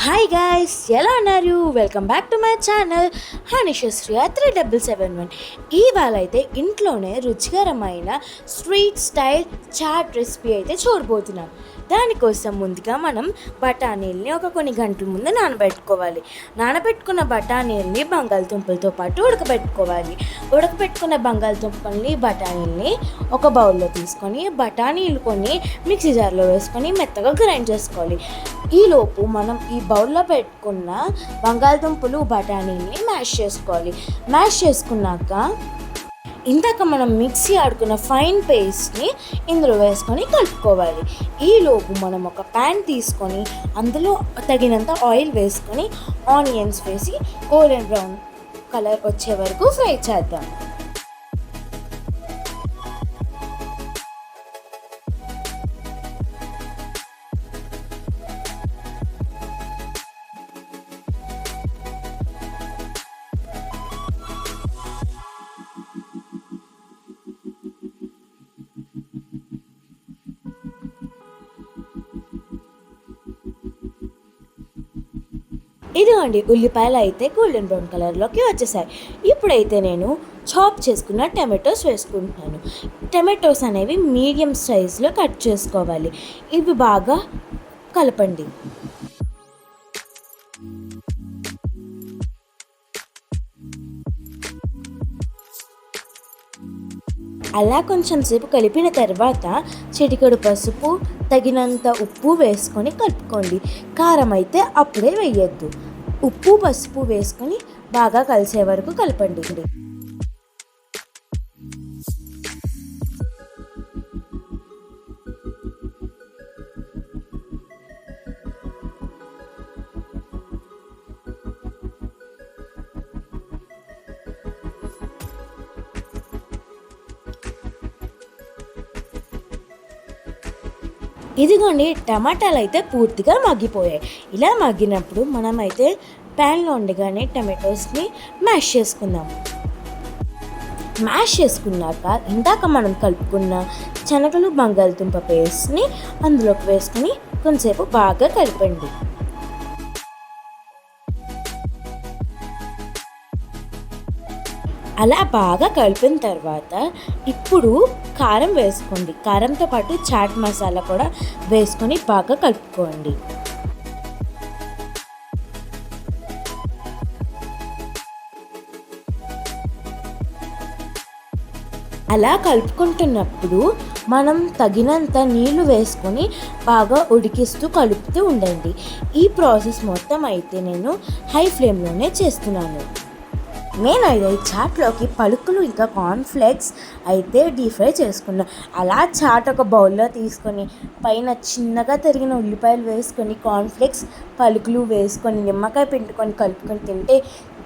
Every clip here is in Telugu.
హాయ్ గాయ్స్, ఎలా ఉన్నారు? Welcome back to my channel Hanishashriya 3771. ఇవాళ అయితే ఇంట్లోనే రుచికరమైన స్ట్రీట్ స్టైల్ చాట్ రెసిపీ అయితే చూడబోతున్నాం. దానికోసం ముందుగా మనం బఠానీల్ని కొన్ని గంటల ముందు నానబెట్టుకోవాలి. నానబెట్టుకున్న బఠానీల్ని బంగాళదుంపలతో పాటు ఉడకబెట్టుకోవాలి. ఉడకబెట్టుకున్న బంగాళదుంపల్ని బఠానీల్ని ఒక బౌల్లో తీసుకొని బఠానీలు కొన్ని మిక్సీ జార్లో వేసుకొని మెత్తగా గ్రైండ్ చేసుకోవాలి. ఈలోపు మనం ఈ బౌల్లో పెట్టుకున్న బంగాళదుంపలు బఠానీని మ్యాష్ చేసుకోవాలి. మ్యాష్ చేసుకున్నాక ఇందాక మనం మిక్సీ ఆడుకున్న ఫైన్ పేస్ట్ని ఇందులో వేసుకొని కలుపుకోవాలి. ఈలోపు మనం ఒక ప్యాన్ తీసుకొని అందులో తగినంత ఆయిల్ వేసుకొని ఆనియన్స్ వేసి గోల్డెన్ బ్రౌన్ కలర్ వచ్చే వరకు ఫ్రై చేద్దాం. ఇదిగోండి, ఉల్లిపాయలు అయితే గోల్డెన్ బ్రౌన్ కలర్లోకి వచ్చేసాయి. ఇప్పుడైతే నేను చాప్ చేసుకున్న టమాటోస్ వేసుకుంటున్నాను. టమాటోస్ అనేవి మీడియం సైజులో కట్ చేసుకోవాలి. ఇవి బాగా కలపండి. అలా కొంచెం సేపు కలిపిన తర్వాత చిటికెడు పసుపు, తగినంత ఉప్పు వేసుకొని కలుపుకోండి. కారం అయితే అప్పుడే వేయొద్దు. ఉప్పు పసుపు వేసుకొని బాగా కలిసే వరకు కలపండి. ఇదిగోండి, టమాటాలు అయితే పూర్తిగా మగ్గిపోయాయి. ఇలా మగ్గినప్పుడు మనమైతే ప్యాన్లో ఉండగానే టమాటోస్ని మ్యాష్ చేసుకుందాం. మ్యాష్ చేసుకున్నాక ఇందాక మనం కలుపుకున్న శనగలు బంగాళదుంప పేస్ట్ని అందులోకి వేసుకొని కొంచెంసేపు బాగా కలపండి. అలా బాగా కలిపిన తర్వాత ఇప్పుడు కారం వేసుకోండి. కారంతో పాటు చాట్ మసాలా కూడా వేసుకొని బాగా కలుపుకోండి. అలా కలుపుకుంటున్నప్పుడు మనం తగినంత నీళ్లు వేసుకొని బాగా ఉడికిస్తూ కలుపుతూ ఉండండి. ఈ ప్రాసెస్ మొత్తం అయితే నేను హై ఫ్లేమ్లోనే చేస్తున్నాను. నేనైతే చాట్లోకి పలుకులు ఇంకా కార్న్ఫ్లేక్స్ అయితే డీప్ ఫ్రై చేసుకున్నాను. అలా చాట్ ఒక బౌల్లో తీసుకొని పైన చిన్నగా తరిగిన ఉల్లిపాయలు వేసుకొని కార్న్ఫ్లేక్స్ పలుకులు వేసుకొని నిమ్మకాయ పిండుకొని కలుపుకొని తింటే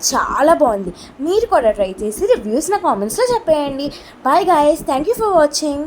చాలా బాగుంది. మీరు కూడా ట్రై చేసి రివ్యూస్ నా కామెంట్స్లో చెప్పేయండి. Bye guys, thank you for watching.